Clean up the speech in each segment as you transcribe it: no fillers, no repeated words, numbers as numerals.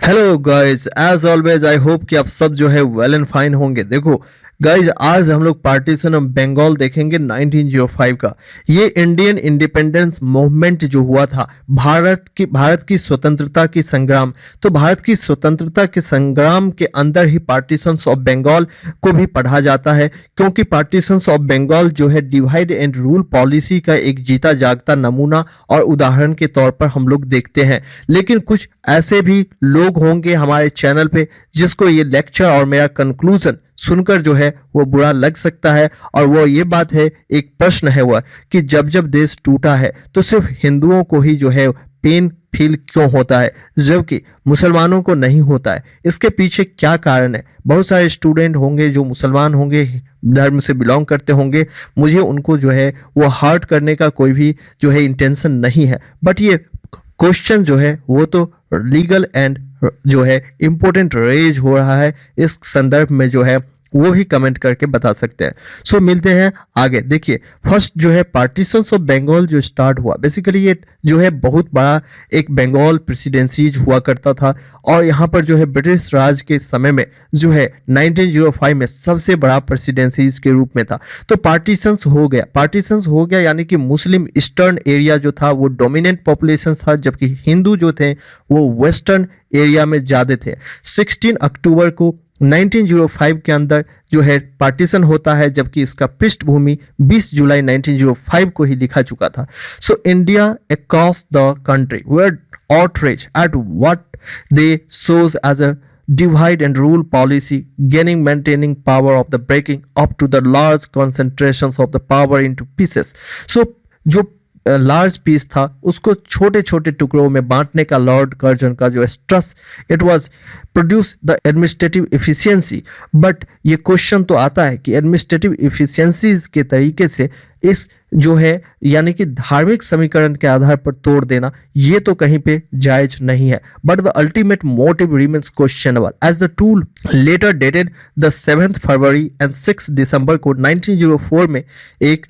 Hello guys, as always I hope कि आप सब जो है वेल एंड फाइन होंगे। देखो गाइस, आज हम लोग पार्टीशन ऑफ बंगाल देखेंगे 1905 का। ये इंडियन इंडिपेंडेंस मूवमेंट जो हुआ था, भारत की स्वतंत्रता की संग्राम। तो भारत की स्वतंत्रता के संग्राम के अंदर ही पार्टीशंस ऑफ बंगाल को भी पढ़ा जाता है, क्योंकि पार्टीशंस ऑफ बंगाल जो है डिवाइड एंड रूल पॉलिसी का एक जीता जागता नमूना और उदाहरण के तौर पर हम लोग देखते हैं। लेकिन कुछ ऐसे भी लोग होंगे हमारे चैनल पे जिसको ये लेक्चर और मेरा कंक्लूजन सुनकर जो है वो बुरा लग सकता है, और वो ये बात है, एक प्रश्न है वह कि जब जब देश टूटा है तो सिर्फ हिंदुओं को ही जो है पेन फील क्यों होता है जबकि मुसलमानों को नहीं होता है। इसके पीछे क्या कारण है? बहुत सारे स्टूडेंट होंगे जो मुसलमान होंगे, धर्म से बिलोंग करते होंगे। मुझे उनको जो है वो हर्ट करने का कोई भी जो है इंटेंशन नहीं है, बट ये क्वेश्चन जो है वो तो लीगल एंड जो है इंपॉर्टेंट रेज हो रहा है। इस संदर्भ में जो है वो भी कमेंट करके बता सकते हैं। सो मिलते हैं आगे। देखिए, फर्स्ट जो है पार्टीशंस ऑफ बंगाल जो स्टार्ट हुआ, बेसिकली ये जो है बहुत बड़ा एक बंगाल प्रेसिडेंसीज हुआ करता था, और यहाँ पर जो है ब्रिटिश राज के समय में जो है 1905 में सबसे बड़ा प्रेसिडेंसीज के रूप में था। तो पार्टीशंस हो गया यानी कि मुस्लिम ईस्टर्न एरिया जो था वो डोमिनेंट पॉपुलेशन था, जबकि हिंदू जो थे वो वेस्टर्न एरिया में ज़्यादा थे। 16 अक्टूबर को 1905 के अंदर जो है पार्टीशन होता है, जबकि इसका पृष्ठभूमि 20 जुलाई 1905 को ही लिखा चुका था। So India across the country where outrage at what they shows as a divide and rule policy, gaining maintaining power of the breaking up to the large concentrations of the power into pieces. So जो large piece था उसको छोटे छोटे टुकड़ों में बांटने का Lord Curzon का जो stress, it was produce the administrative efficiency. But ये क्वेश्चन तो आता है कि एडमिनिस्ट्रेटिव इफिशियंसीज के तरीके से इस जो है यानी कि धार्मिक समीकरण के आधार पर तोड़ देना ये तो कहीं पे जायज नहीं है। But the ultimate motive remains questionable as the tool letter dated the 7 February and 6 December को 1904 में एक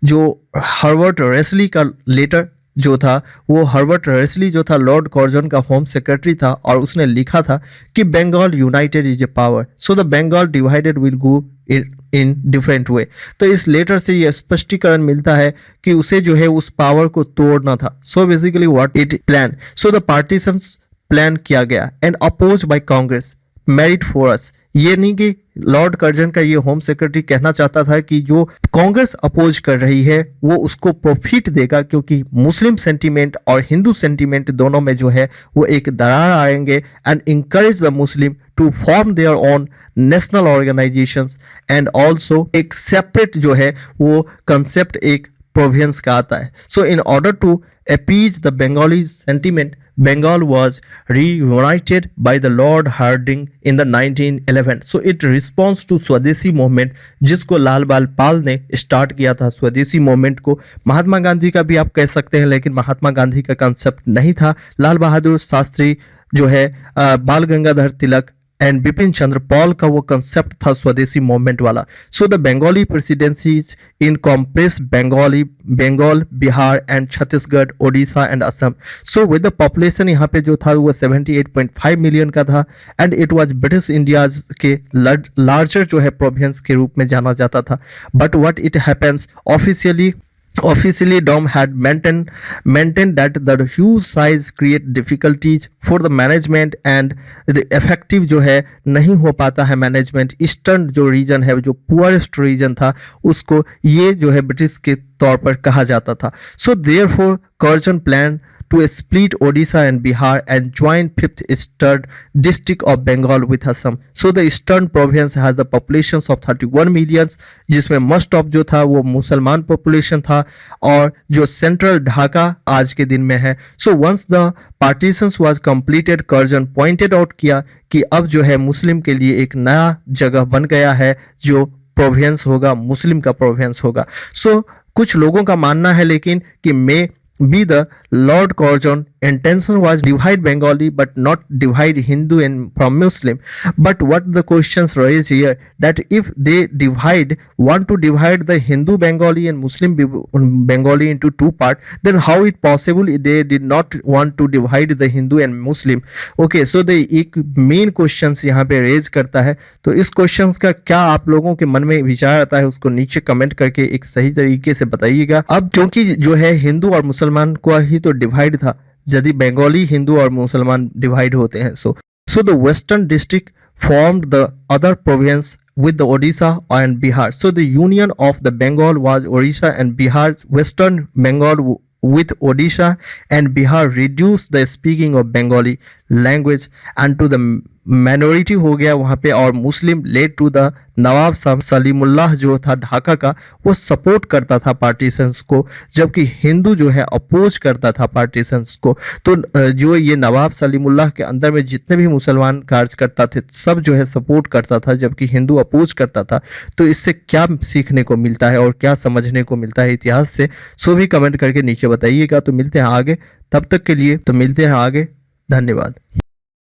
जो हार्वर्ड रेसली का लेटर जो था, वो हार्वर्ड रेसली जो था लॉर्ड कर्जन का होम सेक्रेटरी था, और उसने लिखा था कि Bengal united is a power, so the Bengal divided will go in different way. तो इस लेटर से यह स्पष्टीकरण मिलता है कि उसे जो है उस पावर को तोड़ना था। So basically what it plan, so the partitions plan किया गया and oppose by Congress merit for us. ये नहीं कि लॉर्ड कर्जन का ये होम सेक्रेटरी कहना चाहता था कि जो कांग्रेस अपोज कर रही है वो उसको प्रॉफिट देगा, क्योंकि मुस्लिम सेंटीमेंट और हिंदू सेंटीमेंट दोनों में जो है वो एक दरार आएंगे, and encourage the Muslim to form their own national organisations, and also एक सेपरेट जो है वो कंसेप्ट एक प्रोविंस का आता है। So in order to appease the Bengali sentiment, Bengal was reunited by the Lord Hardinge in the 1911. So it responds to स्वदेशी movement, जिसको लाल बाल पाल ने स्टार्ट किया था। स्वदेशी मूवमेंट को महात्मा गांधी का भी आप कह सकते हैं, लेकिन महात्मा गांधी का कंसेप्ट नहीं था। लाल बहादुर शास्त्री जो है, बाल गंगाधर तिलक एंड बिपिन चंद्र पॉल का वो कंसेप्ट था स्वदेशी मूवमेंट वाला। So the Bengali presidencies in compress Bengal, Bihar and Chhattisgarh, Odisha and Assam. So with the population यहाँ पे जो था वो 78.5 मिलियन का था, and it was British India के लार्जर जो है प्रोविंस के रूप में जाना जाता था। But what it happens, Officially, DOM had maintained that the huge size create difficulties for the management and the effective जो है नहीं हो पाता है मैनेजमेंट। ईस्टर्न जो रीजन है, जो पुअरेस्ट रीजन था, उसको ये जो है ब्रिटिश के तौर पर कहा जाता था। So therefore Curzon plan to split Odisha and Bihar and join 5th Eastern District of Bengal with Assam. So the Eastern province has the populations of 31 millions, जिसमें most of जो था वो मुसलमान population था, और जो central ढाका आज के दिन में है। So once the partitions was completed, Curzon pointed out किया कि अब जो है मुस्लिम के लिए एक नया जगह बन गया है, जो प्रोविंस होगा, मुस्लिम का प्रोविंस होगा। सो कुछ लोगों का मानना है लेकिन कि मई be the Lord Curzon intention was divide Bengali but not divide Hindu and from Muslim. But what the questions raised here, that if they want to divide the Hindu Bengali and Muslim Bengali into two part, then how it possible they did not want to divide the Hindu and Muslim? Okay, so the एक main questions यहाँ पे raise करता है, तो इस questions का क्या आप लोगों के मन में विचार आता है उसको नीचे कमेंट करके एक सही तरीके से बताइएगा। अब क्योंकि जो है हिंदू और मुसलमान को ही तो डिवाइड था, यदि बंगाली हिंदू और मुसलमान डिवाइड होते हैं, so the western district formed the other province with the Odisha and Bihar. So the union of the Bengal was Odisha and Bihar. Western Bengal with Odisha and Bihar reduced the speaking of Bengali language and to the minority हो गया वहाँ पे, और मुस्लिम led to the नवाब सलीमुल्लाह जो था ढाका का, वो support करता था पार्टीशंस को, जबकि हिंदू जो है अपोज करता था पार्टीशंस को। तो जो ये नवाब सलीमुल्लाह के अंदर में जितने भी मुसलमान कार्य करता थे सब जो है सपोर्ट करता था, जबकि हिंदू अपोज करता था। तो इससे क्या सीखने को मिलता है और क्या समझने को मिलता है इतिहास से, सो भी कमेंट करके नीचे बताइएगा। तो मिलते हैं आगे, तब तक के लिए तो मिलते हैं आगे, धन्यवाद।